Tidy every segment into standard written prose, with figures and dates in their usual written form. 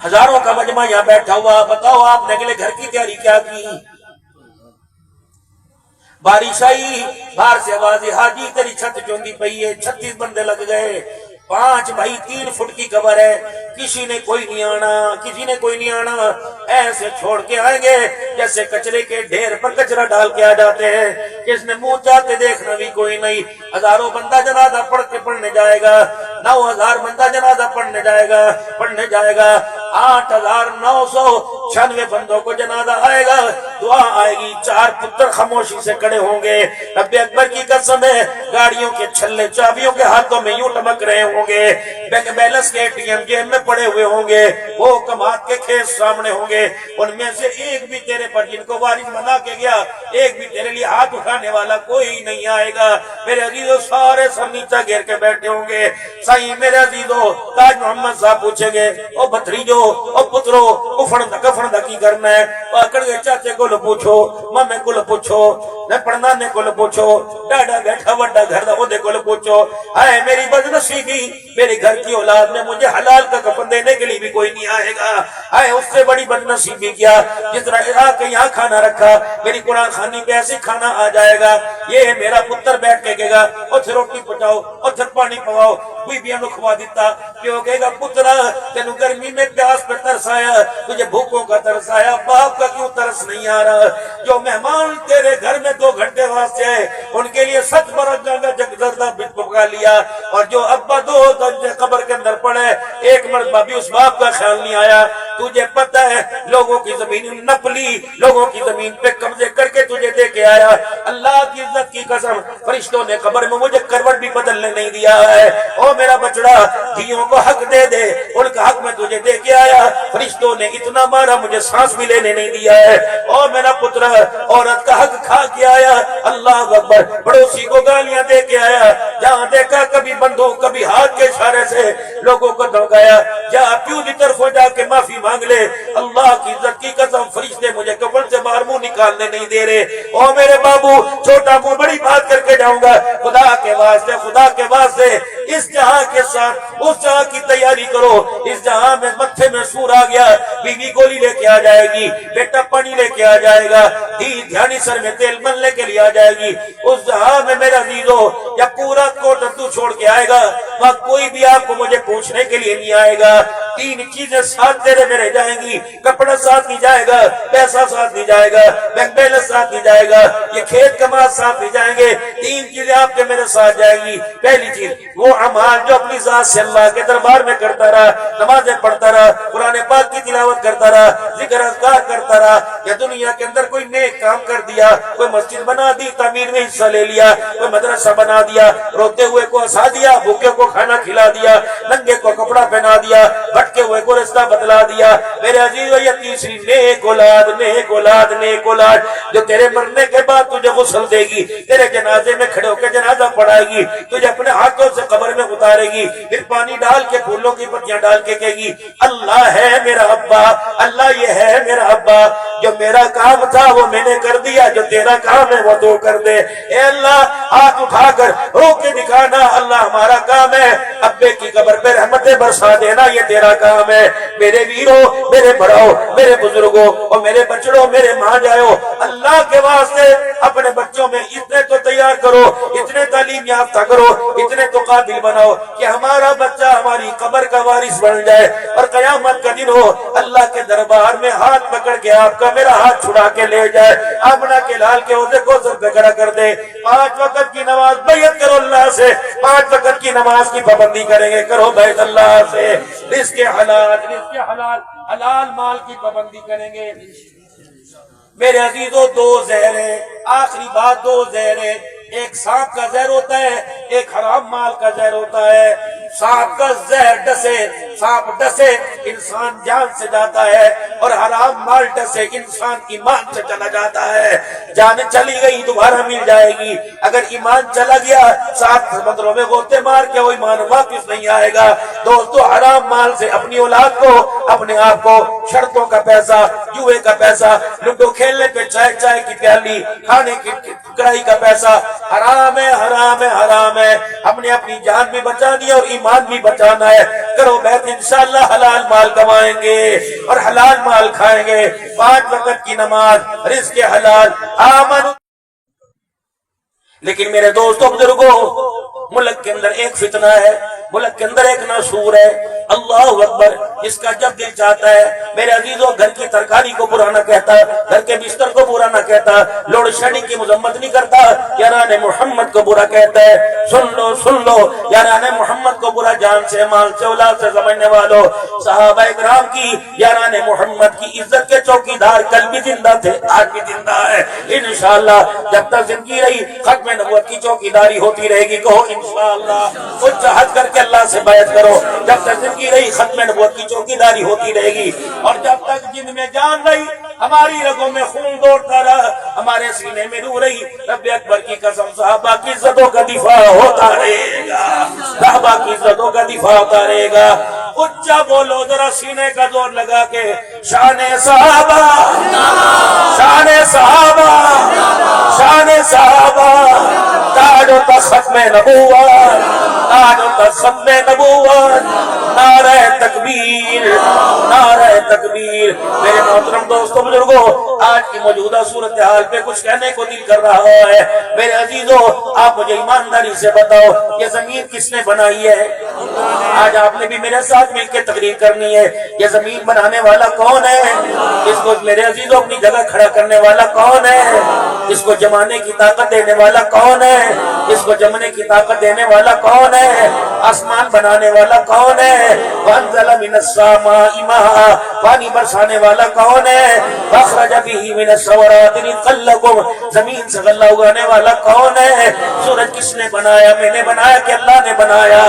ہزاروں کا مجمع یہاں بیٹھا ہوا، بتاؤ آپ نے اگلے گھر کی تیاری کیا کی؟ بارش آئی، باہر سے آواز، حاجی تیری چھت چوندی پئی ہے، 36 بندے لگ گئے، 5 بھائی 3 فٹ کی قبر ہے، کسی نے کوئی نہیں آنا، کسی نے کوئی نہیں آنا، ایسے چھوڑ کے آئیں گے جیسے کچرے کے ڈھیر پر کچرا ڈال کے آ جاتے ہیں، جس نے منہ چاہتے دیکھنا بھی کوئی نہیں۔ ہزاروں بندہ جنازہ پڑھ کے پڑھنے جائے گا، 9000 بندہ جنازہ پڑھنے جائے گا، 8996 بندوں کو جنازہ آئے گا، دعا آئے گی، 4 پتر خاموشی سے کھڑے ہوں گے، رب اکبر کی قسم ہے، گاڑیوں کے چھلے چابیوں کے ہاتھوں میں یوں ٹمک رہے ہوں گے، بینک بیلنس کے ATM جیب میں پڑے ہوئے ہوں گے، وہ کمات کے کھیت سامنے ہوں گے، ان میں سے ایک بھی تیرے پر جن کو وارث بنا کے گیا، ایک بھی تیرے لیے ہاتھ اٹھانے والا کوئی نہیں آئے گا۔ میرے عزیزو سارے سر نیچا گھیر کے بیٹھے ہوں گے، سائیں میرے عزیزو تاج محمد صاحب پوچھیں گے، او بھتریجو، او پترو، کفن دا کی کرنا ہے؟ پکڑ گئے چاچے کو لو پوچھو، مامے کو لو پوچھو، نہ پڑنانے کو لو پوچھو، ڈاڈا بیٹھا وڈا گھر دا اودے کو لو پوچھو، ہائے میری بدنصیبی، میرے گھر کی اولاد میں مجھے حلال کا کفن دینے کے لیے بھی کوئی نہیں آئے گا، ہائے اس سے بڑی بدنصیبی کیا جس طرح آ کے یہاں کھانا رکھا، میری قرآن خانی پہ ایسے کھانا آ جائے گا، یہ میرا پتر بیٹھ کے کہے گا اتھے روٹی پچاؤ، اتھے پانی پواؤ، بیبیاں نو کھوا دیتا، پیو کہے گا پترا تینو گرمی میں پیاس پہ ترس آیا، تجھے بھوکوں کا ترس آیا، باپ کا کیوں ترس نہیں آ رہا؟ جو مہمان تیرے گھر میں 2 گھنٹے واسطے آئے ان کے لیے 7 برس جنگا جگزردہ پکا لیا، اور جو ابا 2 گھنٹے قبر کے اندر پڑے، ایک مرتبہ بھی اس باپ کا خیال نہیں آیا۔ تجھے پتہ ہے لوگوں کی زمین نپلی، لوگوں کی زمین پہ قبضے کر کے تجھے دے کے آیا، اللہ کی عزت کی قسم فرشتوں نے قبر میں مجھے کروٹ بھی بدلنے نہیں دیا ہے، او میرا بچڑا دھیوں کو حق دے دے، ان کا حق میں تجھے دے کے آیا، فرشتوں نے اتنا مارا مجھے سانس بھی لینے نہیں دیا ہے، او میرا پترا عورت کا حق کھا کے آیا، اللہ اکبر، پڑوسی کو گالیاں دے کے آیا، جہاں دیکھا کبھی بندوق کبھی ہاتھ کے اشارے سے لوگوں کو دھمکایا، جا پیو کی طرف ہو جا کے معافی مانگ لے، اللہ کی عزت کی قسم فرشتے مجھے کفن سے باہر منہ نکالنے نہیں دے رہے، او میرے بابو چھوٹا منہ بڑی بات کر کے جاؤں گا، خدا کے واسطے اس جہاں کے ساتھ اس جہاں کی تیاری کرو، اس جہاں میں متھے میں سور آ گیا، بیوی گولی لے کے آ جائے گی، بیٹا پانی لے کے آ جائے گا، دھیانی سر میں تیل ملنے کے لیے آ جائے گی، اس جہاں میں میرا عزیزو جب پورا کوٹ ابدو چھوڑ کے آئے گا وہاں کوئی بھی آپ کو مجھے پوچھنے کے لیے نہیں آئے گا، 3 چیزیں ساتھ تیرے میرے جائیں گی، کپڑا ساتھ نہیں جائے گا، پیسہ ساتھ نہیں جائے گا، بینک بیلنس ساتھ نہیں جائے گا، یہ کھیت کماد ساتھ نہیں جائیں گے، 3 چیزیں آپ کے میرے ساتھ جائیں گی۔ پہلی چیز وہ اعمال جو اپنی ذات سے اللہ کے دربار میں کرتا رہا، نمازیں پڑھتا رہا، قرآن پاک کی تلاوت کرتا رہا، ذکر اذکار کرتا رہا، یا دنیا کے اندر کوئی نیک کام کر دیا، کوئی مسجد بنا دی، تعمیر میں حصہ لے لیا، کوئی مدرسہ بنا دیا، روتے ہوئے کو ہنسا دیا، بھوکے کو کھانا کھلا دیا، ننگے کو کپڑا پہنا دیا، بھٹکے ہوئے کو رستہ بتلا دیا، میرے عزیز یہ تیسری نیک اولاد جو تیرے مرنے کے بعد تجھے غسل دے گی، تیرے جنازے میں کھڑے ہو کے جنازہ پڑھائے گی، تجھے اپنے ہاتھوں سے قبر میں اتارے گی، پھر پانی ڈال کے پھولوں کی پتیاں ڈال کے کہے گی اللہ ہے میرا ابا، اللہ یہ ہے میرا ابا، جو میرا کام تھا وہ میں نے کر دیا، جو تیرا کام ہے وہ تو کر دے، اے اللہ ہاتھ اٹھا کر رو کے دکھانا اللہ ہمارا کام ہے، ابے کی قبر پہ رحمتیں برسا دینا یہ تیرا کام ہے، میرے ویروں، میرے بڑاؤ، میرے بزرگوں اور میرے بچڑوں، میرے ماں جائو، اللہ کے واسطے اپنے بچوں میں اتنے تو تیار کرو، اتنے تعلیم یافتہ کرو، اتنے تو قابل بناؤ کہ ہمارا بچہ ہماری قبر کا وارث بن جائے، اور قیامت کا دن ہو اللہ کے دربار میں ہاتھ پکڑ کے آپ کا میرا ہاتھ چھڑا کے لے جائے، آمنہ کے لال کے عہدے کو سر پہ کھڑا کر دے، 5 وقت کی نماز بیعت کرو اللہ سے، 5 وقت کی نماز کی پابندی کریں گے، کرو بیعت اللہ سے، رزق حلال مال کی پابندی کریں گے۔ میرے عزیزو 2 زہر ہے، آخری بات 2 زہر ہے، ایک سانپ کا زہر ہوتا ہے، ایک حرام مال کا زہر ہوتا ہے، سانپ کا زہر سانپ ڈسے انسان جان سے جاتا ہے، اور حرام مال ڈسے انسان ایمان سے چلا جاتا ہے، جان چلی گئی دوبارہ مل جائے گی، اگر ایمان چلا گیا 7 سمندروں میں غوطے مار کے وہ ایمان واپس نہیں آئے گا۔ دوستو حرام مال سے اپنی اولاد کو، اپنے آپ کو، شرطوں کا پیسہ، جوئے کا پیسہ، لڈو کھیلنے پہ چائے کی پیالی، کھانے کی کڑائی کا پیسہ حرام ہے، ہم نے اپنی جان بھی بچا دی اور ایمان بھی بچانا ہے، کرو بیعت، انشاءاللہ حلال مال کمائیں گے اور حلال مال کھائیں گے، 5 وقت کی نماز، رزق حلال، آمن۔ لیکن میرے دوستوں بزرگوں، ملک کے اندر ایک فتنہ ہے، ملک کے اندر ایک ناسور ہے، اللہ اکبر، اس کا جب دل چاہتا ہے میرے عزیزوں گھر کی ترکاری کو برا نہ کہتا، گھر کے بستر کو برا نہ کہتا، لوڈ شیڈنگ کی مذمت نہیں کرتا، یاران محمد کو برا کہتا ہے۔ سن لو یاران محمد کو برا جان سے، مال سے، اولاد سے سمجھنے والوں، صحابہ اکرام کی یاران محمد کی عزت کے چوکیدار کل بھی زندہ تھے، آج بھی زندہ ہے، انشاءاللہ جب تک زندگی رہی ختم نبوت کی چوکیداری ہوتی رہے گی، کہو انشاءاللہ، کچھ جہاد کر کے اللہ سے بیعت کرو، جب تک زندگی رہی ختم نبوت کی چوکیداری ہوتی رہے گی، اور جب تک جن میں جان رہی، ہماری رگوں میں خون دوڑتا رہا، ہمارے سینے میں روح رہی، رب اکبر کی قسم صحابہ کی عزتوں کا دفاع ہوتا رہے گا، صحابہ کی عزتوں کا دفاع ہوتا رہے گا۔ اچھا بولو ذرا سینے کا زور لگا کے، شان صحابہ، شان صحابہ، شان صحابہ، تاج و تخت ختم نبوت، تاج و تخت ختم نبوت، نعرہ تکبیر، نعرہ تکبیر۔ میرے محترم دوستوں بزرگوں، آج کی موجودہ صورتحال پہ کچھ کہنے کو دل کر رہا ہے۔ میرے عزیزوں، آپ مجھے ایمانداری سے بتاؤ، یہ زمین کس نے بنائی ہے؟ آج آپ نے بھی میرے ساتھ مل کے تقریر کرنی ہے، یہ زمین بنانے والا کون ہے؟ اس کو میرے عزیزوں اپنی جگہ کھڑا کرنے والا کون ہے؟ اس کو جمانے کی طاقت دینے والا کون ہے؟ اس کو جمنے کی طاقت دینے والا کون ہے؟ آسمان بنانے والا کون ہے؟ وانزل من السماء ماء، پانی برسانے والا کون ہے؟ فاخرج به من الثمرات رزقا لكم، زمین سے غلہ اگانے والا کون ہے؟ سورج کس نے بنایا؟ میں نے بنایا کہ اللہ نے بنایا؟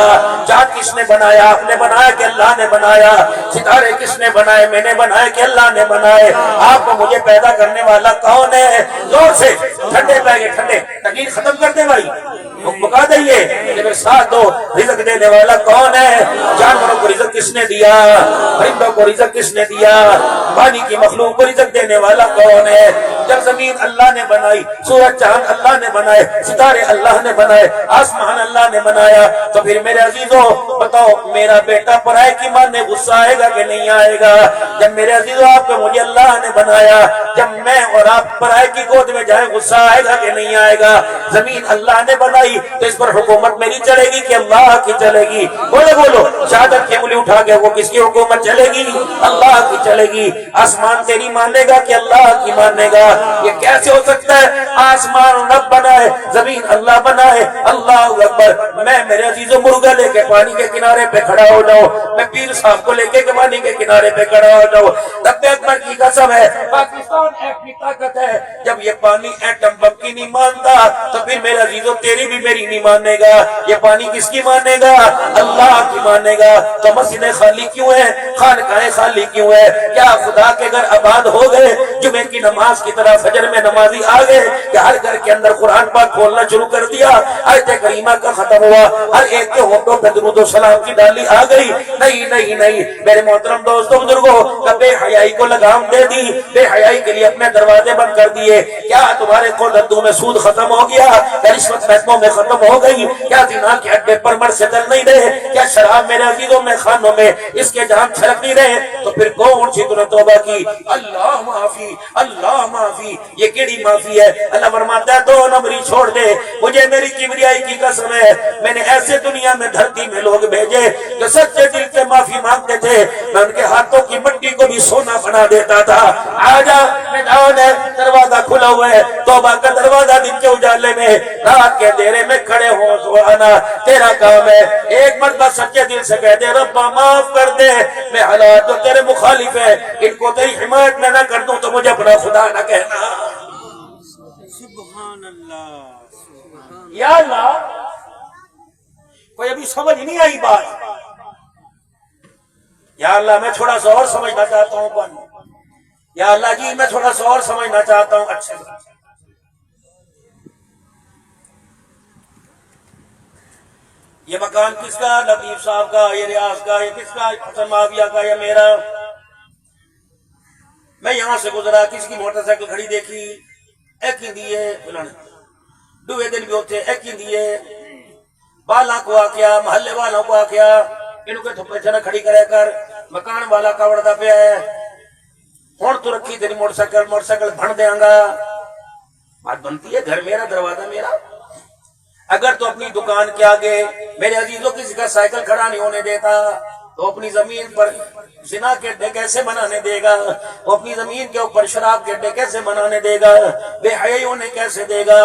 چاند کس نے بنایا؟ آپ نے بنایا کہ اللہ نے بنایا؟ ستارے کس نے بنائے؟ میں نے بنایا کہ اللہ نے بنائے؟ آپ کو مجھے پیدا کرنے والا کون ہے؟ زور سے ٹھنڈے پہ گئے، ٹھنڈے تقریر ختم کر دے بھائی، مکا دئیے، میرے ساتھ دو، رزق دینے والا کون ہے؟ جانوروں کو رزق کس نے دیا؟ پرندوں کو رزق کس نے دیا؟ پانی کی مخلوق کو رزق دینے والا کون ہے؟ جب زمین اللہ نے بنائی، سورج چاند اللہ نے بنائے، ستارے اللہ نے بنائے، آسمان اللہ نے بنایا، تو پھر میرے عزیزوں بتاؤ میرا بیٹا پرائے کی ماننے غصہ آئے گا کہ نہیں آئے گا؟ جب میرے عزیزوں آپ کو مجھے اللہ نے بنایا، جب میں اور آپ پرائے کی گود میں جائیں غصہ آئے گا کہ نہیں آئے گا؟ زمین اللہ نے بنائی تو اس پر حکومت میری چلے گی کہ اللہ کی چلے گی؟ بولو شہادت کی انگلی اٹھا کے، وہ کس کی حکومت چلے گی؟ اللہ کی چلے گی۔ آسمان تیری مانے گا کہ اللہ کی مانے گا؟ یہ کیسے ہو سکتا ہے؟ آسمان رب بنائے، زمین اللہ بنائے، اللہ اکبر۔ میں میرے عزیزوں مرغا لے کے پانی کے کنارے پہ کھڑا ہو جاؤں، میں پیر صاحب کو لے کے پانی کے کنارے پہ کھڑا ہو جاؤں، رب اکبر کی قسم ہے، پاکستان ایک کی طاقت ہے، جب یہ پانی ایٹم بم کی نہیں مانتا تو پھر میرے عزیزوں تیری بھی میری نہیں مانے گا۔ یہ پانی کس کی مانے گا؟ اللہ کی مانے گا۔ تو مسجد خالی کیوں ہے؟ خانقاہیں خالی کیوں ہے؟ کیا خدا کے گھر آباد ہو گئے؟ جمعے کی نماز کی طرح فجر میں نمازی آ گئے کہ ہر گھر کے اندر قرآن پاک کھولنا شروع کر دیا، آیت کریمہ کا ختم ہوا، ہر ایک کے ہونٹوں پہ درود و سلام کی ڈالی آ گئی؟ نہیں میرے محترم دوستوں بزرگوں، بے حیائی کو لگام دے دی، بے حیائی کے لیے اپنے دروازے بند کر دیے۔ کیا تمہارے کو دردوں میں سود ختم ہو گیا؟ کیا رشوت محکموں میں ختم ہو گئی؟ کیا زنا کے اڈے پر مر سے چل نہیں رہے؟ کیا شراب میرے عزیزوں میں خانوں میں اس کے جان چھلک نہیں رہے؟ تو پھر کون سی تمہیں توبہ کی؟ اللہ معافی، اللہ معافی، یہ کیڑی معافی ہے؟ اللہ فرماتا ہے 2 نمبری چھوڑ دے، مجھے میری کبریائی کی قسم ہے، میں نے ایسے دنیا میں دھرتی میں لوگ بھیجے جو سچے دل سے معافی مانگتے تھے، میں ان کے ہاتھوں کی مٹی کو بھی سونا بنا دیتا تھا۔ آجا میدان ہے، دروازہ کھلا ہوا ہے، توبہ کا دروازہ دن کے اجالے میں، رات کے اندھیرے میں کھڑے ہو سبحانہ، تیرا کام ہے ایک مرتبہ سچے دل سے کہہ دے ربا معاف کر دے، میں حالات جو تیرے مخالف ہے ان کو تیری حمایت میں نہ کر دوں تو مجھے اپنا خدا نہ کہنا۔ سبحان اللہ، یا اللہ، کوئی ابھی سمجھ نہیں آئی بات؟ یا اللہ میں تھوڑا سا اور سمجھنا چاہتا ہوں، یا اللہ جی میں تھوڑا سا اور سمجھنا چاہتا ہوں۔ اچھا یہ مکان کس کا؟ لطیف صاحب کا؟ یہ ریاض کا؟ یہ کس کا؟ حسن معاویہ کا یا میرا؟ میں یہاں سے گزرا، کسی کی موٹر سائیکل کھڑی دیکھی، ایک ہی دیے دوے دن بھی ہوتے ایک ہی دیے، बाला को आख्या महल्ले वालों को आख्या इनको तो पैसा ना खड़ी करे कर मकान वाला कावड़दा पे है हुण तू रखी तेरी मोटरसाइकिल भन देंगा। बात बनती है घर मेरा दरवाजा मेरा। अगर तो अपनी दुकान के आगे मेरे अजीजों किसी का साइकिल खड़ा नहीं होने देता तो अपनी जमीन पर जिना के अड्डे कैसे बनाने देगा, वो अपनी जमीन के ऊपर शराब के अड्डे कैसे बनाने देगा, बेहयाई होने कैसे देगा।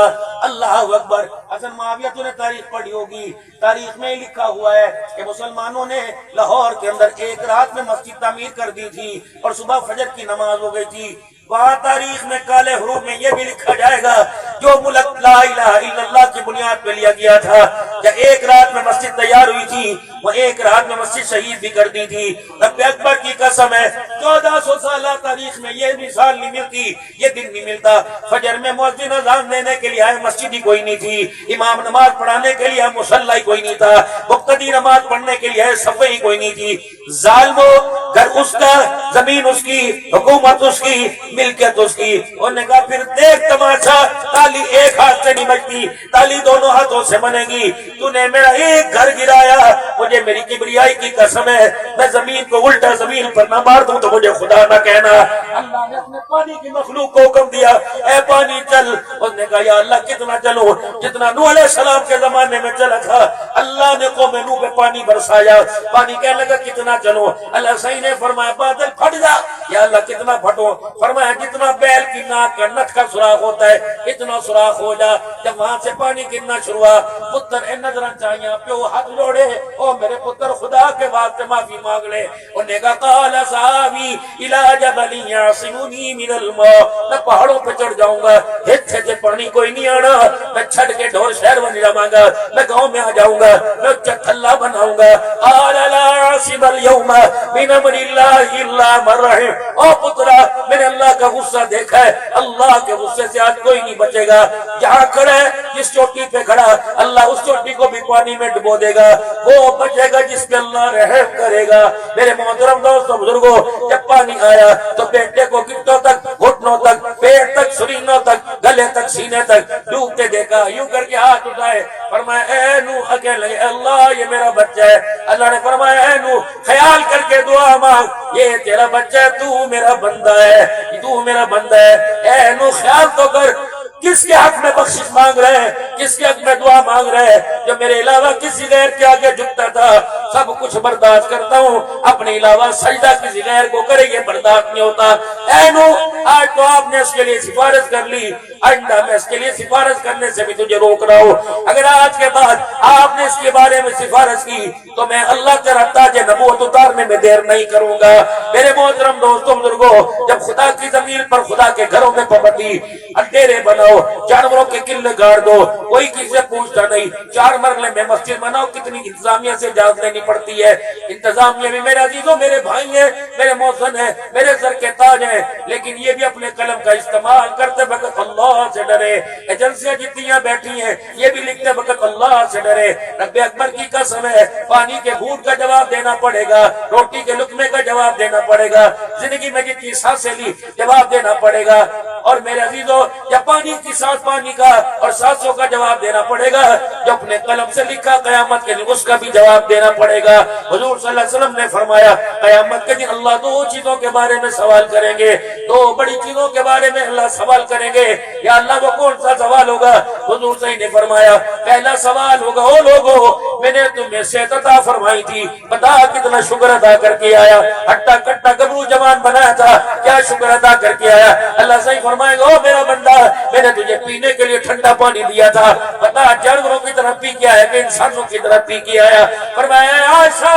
अल्लाह अकबर। हसन मुआविया तूने तारीख पढ़ी होगी, तारीख में लिखा हुआ है कि मुसलमानों ने लाहौर के अंदर एक रात में मस्जिद तामीर कर दी थी और सुबह फजर की नमाज हो गई थी। वहाँ तारीख में काले हरूफ में यह भी लिखा जाएगा जो मुल्क ला इलाहा इल्लल्लाह की बुनियाद पे लिया गया था, जब एक रात में मस्जिद तैयार हुई थी वो एक रात में मस्जिद शहीद भी कर दी थी। रब्बे अकबर की कसम है 1400 साल तारीख में ये मिसाल नहीं मिलती, ये दिन नहीं मिलता। फजर में मुअज्जिन अज़ान देने के लिए आए मस्जिद ही कोई नहीं थी, इमाम नमाज पढ़ाने के लिए मुसल्ला ही कोई नहीं था, मुक्तदी नमाज पढ़ने के लिए सफ़े ही कोई नहीं थी। जालिमो घर उसका, जमीन उसकी, हुकूमत उसकी, मिल्कियत उसकी। उन्होंने कहा फिर देख तमाशा, ताली एक हाथ से नहीं बजती, ताली दोनों हाथों से बनेगी। तूने मेरा एक घर गिराया, मुझे मेरी किबरियाई की कसम है मैं जमीन को उल्टा जमीन पर ना मार दूं तो मुझे खुदा ना कहना। अल्लाह ने अपने पानी की मखलूक को हुक्म दिया, ए पानी चल। उसने कहा या अल्लाह कितना चलो, जितना नूह अलैहिस्सलाम के जमाने में चला था। अल्लाह ने कौम नूह पे पानी बरसाया, पानी कहने लगा कितना चलो। अल्लाह सही ने फरमाया बादल फट जा। या अल्लाह कितना फटो? फरमाया जितना बैल की नाक का नट का सुराख होता है इतना सुराख हो जा। जब वहां से पानी गिरना शुरू हुआ, पुत्र ए नजर चाहिए प्यो हाथ जोड़े, ओ मेरे पुत्र खुदा के वास्ते माफी मांग ले। उन्हें कहा काला साहबी इला जबली यासिमुनी मिनल मा, मैं पहाड़ों पे चढ़ जाऊंगा, हिस्से से पानी कोई नहीं आना, मैं छड़ के ढोर शहर बन जाऊंगा, मैं गांव में आ जाऊंगा, मैं चखल्ला बनाऊंगा। आला ला आसिमल यौमा मिन अमरिल्लाहि इल्ला मन रहिम। ओ पुत्रा मैंने अल्लाह का गुस्सा देखा है, अल्लाह के गुस्से से आज कोई नहीं बचेगा। जहां खड़ा है जिस चोटी पे खड़ा अल्लाह उस चोटी को भी पानी में डुबो देगा, वो बचेगा जिस पे अल्लाह रहम करेगा। मेरे मोहतरम दोस्तों बुजुर्गों, जब पानी आया तो बेटे को गिट्टों तक, घुटनों तक, पेट तक, सुरीनों तक, गले तक, सीने तक डूबते देखा। यूं करके हाथ उठाए, फरमाया ए नूह अकेले अल्लाह ये मेरा बच्चा है। अल्लाह ने फरमाया ए नूह ख्याल करके दुआ मांग, ये तेरा बच्चा है, तू मेरा बंदा है, तू मेरा बंदा है। ए नूह ख्याल तो कर किसके हक में बख्शिश मांग रहे हैं, किसके हक में दुआ मांग रहे हैं। जो मेरे अलावा किसी गैर के आगे झुकता था सब कुछ बर्दाश्त करता हूँ, अपने अलावा सजदा किसी गैर को करे ये बर्दाश्त नहीं होता। ऐ नूह आज तो आपने इसके लिए सिफारिश कर ली, आइंदा मैं इसके लिए सिफारिश करने से भी तुझे रोक रहा हूँ। अगर आज के बाद आपने इसके बारे में सिफारिश की तो मैं अल्लाह तेरा ताज नबूवत उतारने में देर नहीं करूंगा। मेरे मोहतरम दोस्तों बुजुर्गों, जब खुदा की जमीन पर खुदा के घरों में पाबंदी, अड्डेरे बनाओ, जानवरों के किले गाड़ दो, कोई किसी से पूछता नहीं। 4 मरले में मस्जिद बनाओ, कितनी इंतजामिया से इजाजत लेनी पड़ती है। इंतजामिया भी मेरे अजीजों मेरे भाई हैं, मेरे मोहसिन हैं, मेरे सर के ताज हैं, लेकिन ये भी अपने कलम का इस्तेमाल करते वक्त अल्लाह से डरे। एजेंसियां जितनी बैठी हैं ये भी लिखते वक्त अल्लाह से डरे। रब्बे अकबर की कसम है पानी के घूंट का जवाब देना पड़ेगा, रोटी के लुकमे का जवाब देना पड़ेगा, जिंदगी में जितनी सांसें ली जवाब देना पड़ेगा। और मेरे अजीजों जब पानी की सांस पानी का और सांसों का जवाब देना पड़ेगा, जो अपने कलम से लिखा कयामत के दिन उसका भी जवाब देना पड़ेगा। हुजूर सल्लल्लाहु अलैहि वसल्लम ने फरमाया कयामत के दिन अल्लाह 2 चीजों के बारे में सवाल करेंगे, 2 बड़ी चीजों के बारे में अल्लाह सवाल करेंगे। या अल्लाह वो कौन सा सवाल होगा? हुजूर सही ने फरमाया पहला सवाल होगा ओ लोगो मैंने तुम्हें सेहत अता फरमाई थी, बता कितना शुक्र अदा करके आया, हट्टा कट्टा गबरू जवान बनाया था, क्या शुक्र अदा करके आया। अल्लाह सही फरमाएगा ओ मेरा बंदा मैंने तुझे पीने के लिए ठंडा पानी दिया था, बता जानवरों की तरह पी के आया कि इंसानों की तरह पी के आया। फरमाया आयशा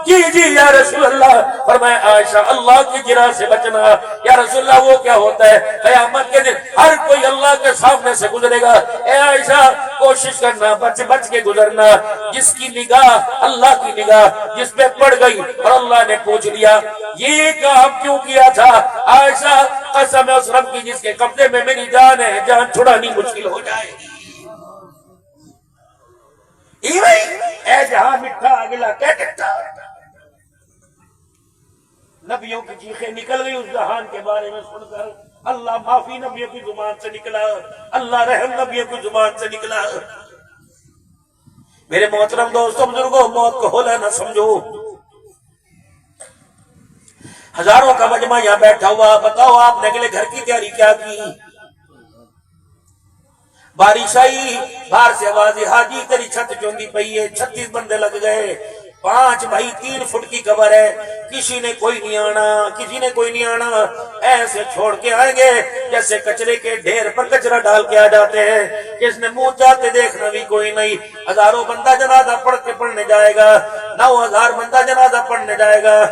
जी जी या रसूल अल्लाह। फरमाया आयशा अल्लाह की जिरा से बचना। या रसूल अल्लाह वो क्या होता है? कयामत के दिन हर कोई अल्लाह के सामने से गुजरेगा। ए आयशा कोशिश करना बच बच के गुजरना। जिसकी निगाह अल्लाह की निगाह जिस पे पड़ गई और अल्लाह ने पूछ लिया ये काम क्यों किया था, आयशा कसम है उस रब की जिसके कब्जे में मेरी जान है, जान छुड़ानी मुश्किल हो जाएगी। जहां मिठा अगला क्या कहता, नबियों की चीखें निकल गई उस जहान के बारे में सुनकर। अल्लाह माफी नबियों की जुबान से निकला, अल्लाह रहम नबियों की जुबान से निकला। मेरे मोहतरम दोस्तों बुजुर्गों, मौत को होला न समझो। हजारों का मजमा यहाँ बैठा हुआ, बताओ आपने अगले घर की तैयारी क्या की? बारिश आई, बाहर से आवाज, हाजी तेरी छत चौंधी पई है, 36 बंदे लग गए, 5 भाई 3 फुट की कबर है, किसी ने कोई नहीं आना, किसी ने कोई नहीं आना, ऐसे छोड़ के आएंगे जैसे कचरे के ढेर पर कचरा डाल के आ जाते हैं, किसने मुंह चाहते देखना भी कोई नहीं। हजारों बंदा जनाजा पढ़ के पढ़ने जाएगा, 9000 बंदा जनाजा पढ़ने जाएगा,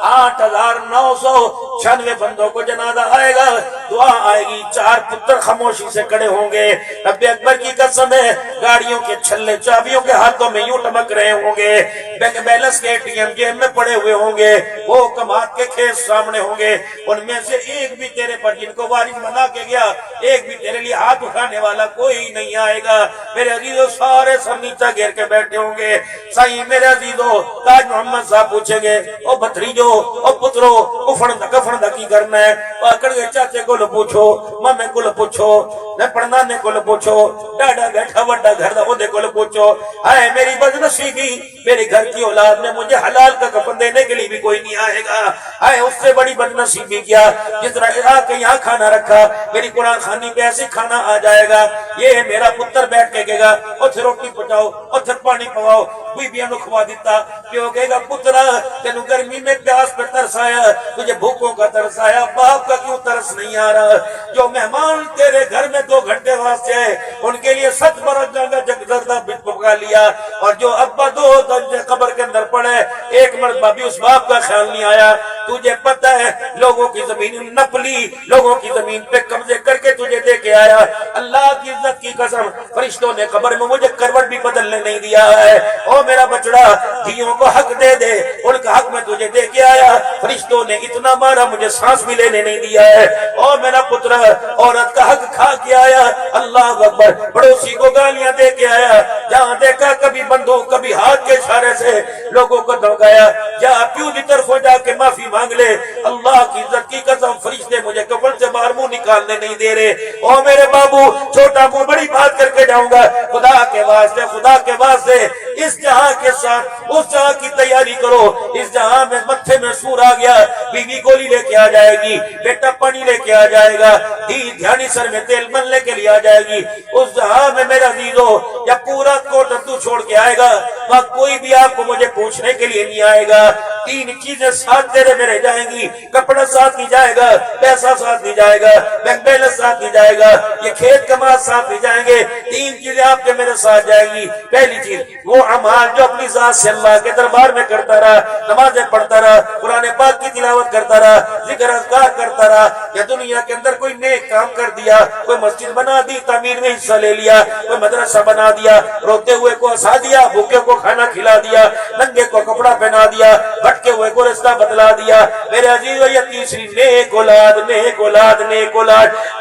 8996 बंदों को जनाजा आएगा, दुआ आएगी, 4 पुत्र खामोशी से खड़े होंगे, रब्बे अकबर की कसम है, गाड़ियों के छल्ले चाबियों के हाथों में यूं टमक रहे होंगे, बैंक बैलेंस के एटीएम जेब में पड़े हुए होंगे, वो कमात के खेत सामने होंगे, उनमें से एक भी तेरे पर जिनको वारिस बना के गया, एक भी तेरे लिए हाथ उठाने वाला कोई नहीं आएगा। मेरे अजीजों, सारे सर नीचा घेर के बैठे होंगे। सही मेरे अजीजों, ताज मोहम्मद साहब पूछेंगे, ओ भतरीजो, ओ पुत्रो, उफण की करना है, पकड़ के चाचे को पूछो, मामे को पूछो, न पढ़नाने को पूछो, डाडा बैठा वड्डा घर ओदे को पूछो, हाय मेरी बदनसीबी, मेरे घर की औलाद में मुझे हलाल का कफन देने के लिए भी कोई नहीं आएगा। हाय उससे बड़ी बदनसीबी क्या, जिस तरह के यहाँ खाना रखा, मेरी कुरान खानी पे ऐसे खाना आ जाएगा, ये मेरा पुत्र बैठ के कहेगा, उठ रोटी पकाओ, उठ पानी पवाओ, बीबियां नु खवा दिता, क्यों कहेगा पुत्रा तेनू गर्मी में प्यास पे तरस आया, तुझे भूखों का तरस आया, बाप का क्यों तरस नहीं आ रहा? जो मेहमान तेरे घर में 2 घंटे वास्ते आए, उनके लिए 7 बरस जाएगा जगदर्दा पका लिया, और जो अब्बा 2 दिन कब्र के अंदर पड़े, एक मरतबा भी उस बाप का ख्याल नहीं आया। तुझे पता है लोगों की जमीन नपली, लोगों की जमीन पे कब्जे करके तुझे दे के आया, अल्लाह की इज्जत की कसम, फरिश्तों ने कब्र में मुझे करवट भी बदलने नहीं दिया है। ओ मेरा बचड़ा, धियों को हक दे दे, उनका हक में तुझे दे के आया, फरिश्तों ने इतना मारा मुझे सांस भी लेने नहीं दिया है। ओ मेरा पुत्र, औरत का हक खा के आया, अल्लाह अकबर, पड़ोसी को गालियां दे के आया, जहां देखा कभी बंदूक कभी हाथ के इशारे से लोगों को धमकाया, जा प्यू की तरफ हो जाके माफी मांग ले, अल्लाह की इज्जत की कसम, फरिश्ते मुझे कब्र से बाहर मुंह निकालने नहीं दे रहे। ओ मेरे बाबू, छोटा मुंह बड़ी बात करके जाऊंगा, खुदा के वास्ते इस जहां के साथ उस जहां की तैयारी करो। इस जहां में मत्थे में सूर आ गया, बीवी गोली लेके आ जाएगी, बेटा पानी लेके आ जाएगा, धी ध्यानी सर में तेल मन लेके लिए आ जाएगी। उस जहां में मेरा दीदो या पूरा कोट तू छोड़ के आएगा, वहां कोई भी आपको मुझे पूछने के लिए नहीं आएगा। 3 चीजें साथ तेरे में रह जाएंगी, कपड़ा साथ नहीं जाएगा, पैसा साथ नहीं जाएगा, बैंक बैलेंस साथ नहीं जाएगा, ये खेत कमाल साथ नहीं जाएंगे। 3 चीजें आपके मेरे साथ जाएंगी। पहली चीज वो अमाल जो अपनी जात से अल्लाह के दरबार में करता रहा, नमाजें पढ़ता रहा, कुरान पाक की तिलावत करता रहा, जिक्र अज़कार करता रहा, या दुनिया के अंदर कोई नेक काम कर दिया, कोई मस्जिद बना दी, तामीर में हिस्सा ले लिया, कोई मदरसा बना दिया, रोते हुए को हंसा दिया, भूखे को खाना खिला दिया, नंगे को कपड़ा पहना दिया, भटके हुए को रास्ता बतला दिया। मेरे अजीज, ये तीसरी नेक औलाद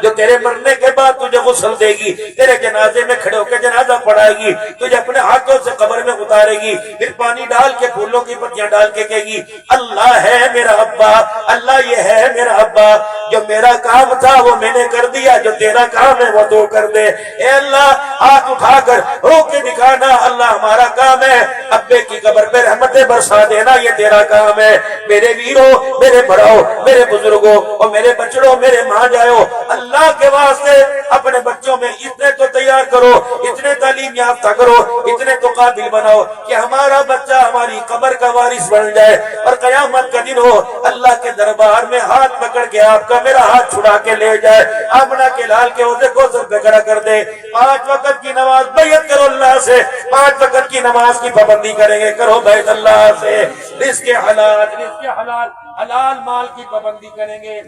जो तेरे मरने के बाद तुझे गुस्ल देगी, तेरे जनाजे में खड़े होकर जनाजा पढ़ाएगी, तुझे अपने हाथों से कब्र में उतारेगी, फिर पानी डाल के फूलों की पत्तियां डाल के कहेगी, अल्लाह है मेरा अब्बा, अल्लाह ये है मेरा अब्बा, जो मेरा काम था वो मैंने कर दिया, जो तेरा काम है वो तो कर दे। ए अल्लाह, हाथ उठाकर रो के दिखाना, अल्लाह हमारा काम है, अब्बे की कब्र पे रहमतें बरसा देना, ये तेरा काम है। मेरे वीरों, मेरे बड़ों, मेरे बुजुर्गों और मेरे बच्चों, मेरे माँ जाओ, अल्लाह के वास्ते अपने बच्चों में इतने तो तैयार करो, इतने तालीम याफ्ता करो, इतने तो काबिल बनाओ कि हमारा बच्चा हमारी कब्र का वारिस बन जाए, और कयामत का दिन हो, अल्लाह के दरबार में हाथ पकड़ के आपका मेरा हाथ छुड़ा के ले जाए, आमना के लाल के ओहदे को सर पे खड़ा कर दे। 5 वक्त की नमाज बैत करो अल्लाह से, 5 वक्त की नमाज की पाबंदी करेंगे, करो बैत अल्लाह से, रिज़्क़ हलाल माल की पाबंदी करेंगे।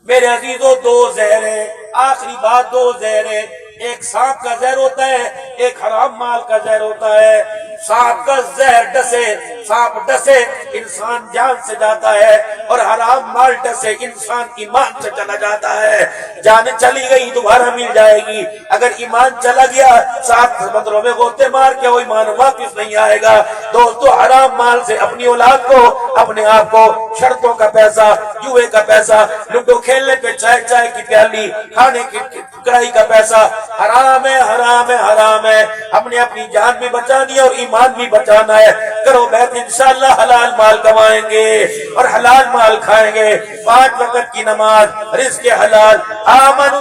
मेरे अजीजों, 2 ज़हर है, आखिरी बात 2 ज़हर है, एक सांप का जहर होता है, एक हराम माल का जहर होता है। सांप का जहर डसे, सांप डसे इंसान जान से जाता है, और हराम माल डसे इंसान ईमान से चला जाता है। जान चली गई दोबारा मिल जाएगी, अगर ईमान चला गया 7 समुद्रों में गोते मार के वो ईमान वापिस नहीं आएगा। दोस्तों, हराम माल से अपनी औलाद को, अपने आप को, शर्तों का पैसा, جوئے کا پیسہ، لوڈو کھیلنے پہ چائے کی پیالی، کھانے کی کڑائی کا پیسہ حرام ہے، حرام ہے، حرام ہے۔ ہم نے اپنی جان بھی بچانی ہے اور ایمان بھی بچانا ہے۔ کرو بیت، انشاءاللہ حلال مال کمائیں گے اور حلال مال کھائیں گے۔ 5 وقت کی نماز، رزق حلال، آمن